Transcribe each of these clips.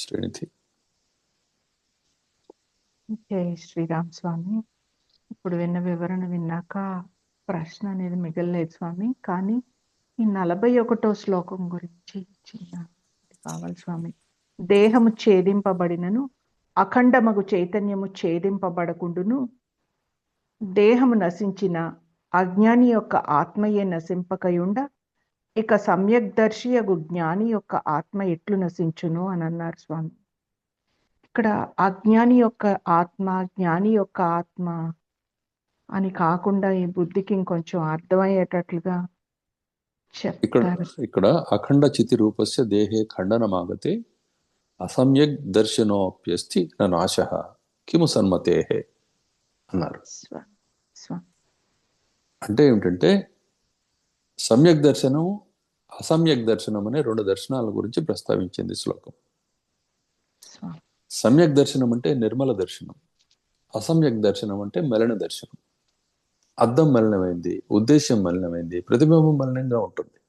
శ్రీనిధి. జై శ్రీరామ్ స్వామి. ఇప్పుడు విన్న వివరణ విన్నాక ప్రశ్న అనేది మిగలలేదు స్వామి. కానీ ఈ 41వ శ్లోకం గురించి చిన్న కావాలి స్వామి. దేహము ఛేదింపబడినను అఖండమగు చైతన్యము ఛేదింపబడకుండును, దేహము నశించిన అజ్ఞాని యొక్క ఆత్మయే నశింపకయుండ, ఇక సమ్యక్దర్శియగు జ్ఞాని యొక్క ఆత్మ ఎట్లు నశించును అని అన్నారు స్వామి. ఇక్కడ అజ్ఞాని యొక్క ఆత్మ, జ్ఞాని యొక్క ఆత్మ అని కాకుండా ఈ బుద్ధికి ఇంకొంచెం అర్థమయ్యేటట్లుగా చెప్తారు. ఇక్కడ అఖండ చితి రూపస్య దేహే ఖండనమాగతే అసమ్యక్ దర్శనోప్యస్తి నాశ కిము సన్మతే అన్నారు. అంటే ఏమిటంటే సమ్యక్ దర్శనం, అసమ్యక్ దర్శనం అనే రెండు దర్శనాల గురించి ప్రస్తావించింది శ్లోకం. సమ్యక్ దర్శనం అంటే నిర్మల దర్శనం, అసమ్యక్ దర్శనం అంటే మలిన దర్శనం. అద్దం మలినమైంది, ఉద్దేశ్యం మలినమైంది, ప్రతిబింబం మలినంగా ఉంటుంది.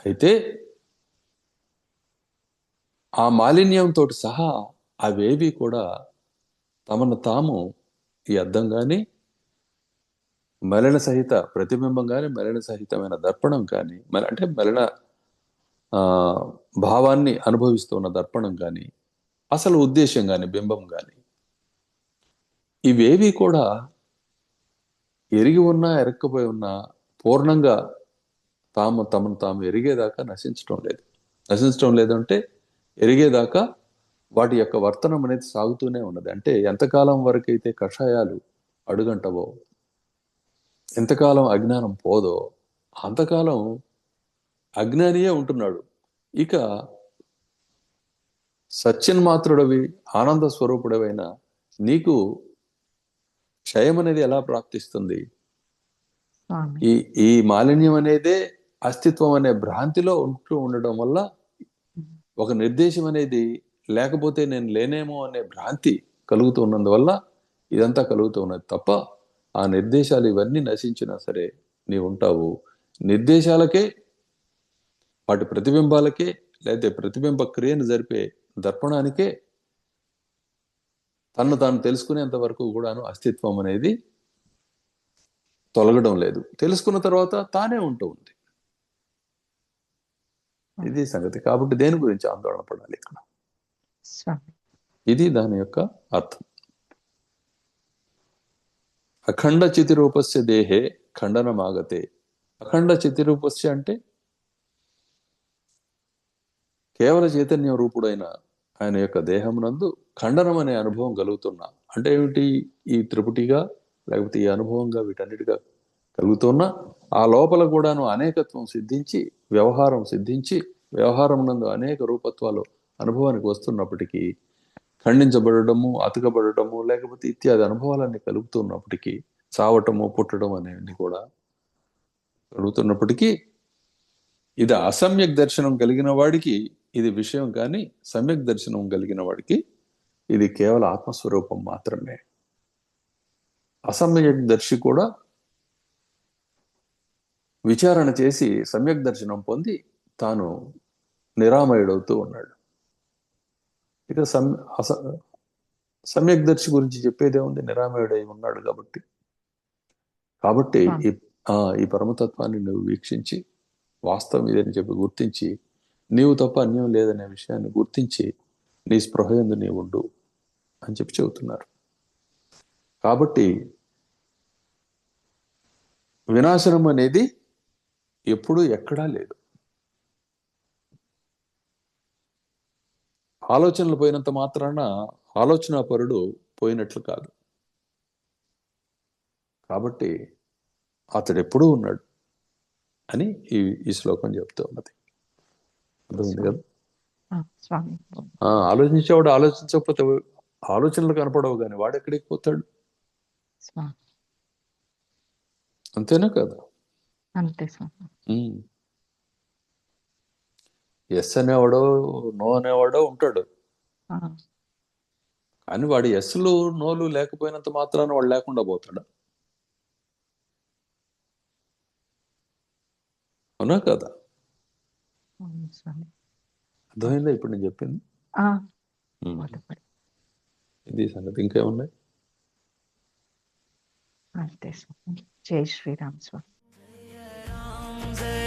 అయితే ఆ మాలిన్యంతో సహా అవేవి కూడా తమను తాము, ఈ అద్దం కానీ, మలిన సహిత ప్రతిబింబం కానీ, మలిన సహితమైన దర్పణం కానీ, అంటే మలిన భావాన్ని అనుభవిస్తున్న దర్పణం కానీ, అసలు ఉద్దేశం కానీ, బింబం కానీ, ఇవేవి కూడా ఎరిగి ఉన్నా ఎరక్కపోయి ఉన్నా పూర్ణంగా తమను తాము ఎరిగేదాకా నశించడం లేదంటే ఎరిగేదాకా వాటి యొక్క వర్తనం అనేది సాగుతూనే ఉన్నది. అంటే ఎంతకాలం వరకైతే కషాయాలు అడుగంటవో, ఎంతకాలం అజ్ఞానం పోదో అంతకాలం అజ్ఞానియే ఉంటున్నాడు. ఇక సత్యన్మాత్రుడవి, ఆనంద స్వరూపుడవైన నీకు క్షయం అనేది ఎలా ప్రాప్తిస్తుంది? ఈ మాలిన్యం అనేదే అస్తిత్వం అనే భ్రాంతిలో ఉండడం వల్ల, ఒక నిర్దేశం అనేది లేకపోతే నేను లేనేమో అనే భ్రాంతి కలుగుతూ ఉన్నందువల్ల ఇదంతా కలుగుతూ ఉన్నది తప్ప, ఆ నిర్దేశాలు ఇవన్నీ నశించినా సరే నీవు ఉంటావు. నిర్దేశాలకే, వాటి ప్రతిబింబాలకే, లేకపోతే ప్రతిబింబ క్రియను జరిపే దర్పణానికే తను తాను తెలుసుకునేంత వరకు కూడాను అస్తిత్వం అనేది తొలగడం లేదు. తెలుసుకున్న తర్వాత తానే ఉంటూ ఉంది. ఇది సంగతి. కాబట్టి దేని గురించి ఆందోళన పడాలి ఇక్కడ? ఇది దాని యొక్క అర్థం. అఖండ చితిరూపస్య దేహే ఖండనమాగతే. అఖండ చితిరూపస్య అంటే కేవల చైతన్య రూపుడైన ఆయన యొక్క దేహమునందు ఖండనం అనే అనుభవం కలుగుతున్నా అంటే ఏమిటి? ఈ త్రిపుటిగా లేకపోతే ఈ అనుభవంగా వీటన్నిటిగా కలుగుతున్న ఆ లోపల కూడాను అనేకత్వం సిద్ధించి, వ్యవహారం నందు అనేక రూపత్వాలు అనుభవానికి వస్తున్నప్పటికీ, ఖండించబడము, అతకబడటము, లేకపోతే ఇత్యాది అనుభవాలన్నీ కలుగుతున్నప్పటికీ, చావటము, పుట్టడం అనేవి కూడా కలుగుతున్నప్పటికీ, ఇది అసమ్యక్ దర్శనం కలిగిన వాడికి ఇది విషయం, కానీ సమ్యక్ దర్శనం కలిగిన వాడికి ఇది కేవల ఆత్మస్వరూపం మాత్రమే. అసమ్యక్ దర్శి కూడా విచారణ చేసి సమ్యక్ దర్శనం పొంది తాను నిరామయుడవుతూ ఉన్నాడు. ఇక సమ్యక్ దర్శి గురించి చెప్పేదే ఉంది, నిరామయుడై ఉన్నాడు కాబట్టి ఈ పరమతత్వాన్ని నువ్వు వీక్షించి, వాస్తవం ఇదని చెప్పి గుర్తించి, నీవు తప్ప అన్యం లేదనే విషయాన్ని గుర్తించి నీ స్పృహ యందు నీవు ఉండు అని చెప్పి చెబుతున్నారు. కాబట్టి వినాశనం అనేది ఎప్పుడూ ఎక్కడా లేదు. ఆలోచనలు పోయినంత మాత్రాన ఆలోచనాపరుడు పోయినట్లు కాదు. కాబట్టి అతడు ఎప్పుడూ ఉన్నాడు అని ఈ శ్లోకం చెప్తూ ఉన్నది. అర్థమైంది కదా? ఆలోచించేవాడు ఆలోచించకపోతే ఆలోచనలు కనపడవు, కానీ వాడు ఎక్కడికి పోతాడు? అంతేనా కదా? ఎస్ అనేవాడో నో అనేవాడో ఉంటాడు, కానీ వాడు ఎస్లు నోలు లేకపోయినంత మాత్రాన వాడు లేకుండా పోతాడా? అవునా కదా? అవును స్వామి. అర్థమైందా ఇప్పుడు నేను చెప్పింది? ఆ, ఉమ్. బోధపడి ఇది సంగతి. ఇంకేమున్నాయి? అంతే స్వామి. జై శ్రీరామ్ స్వామి. జయ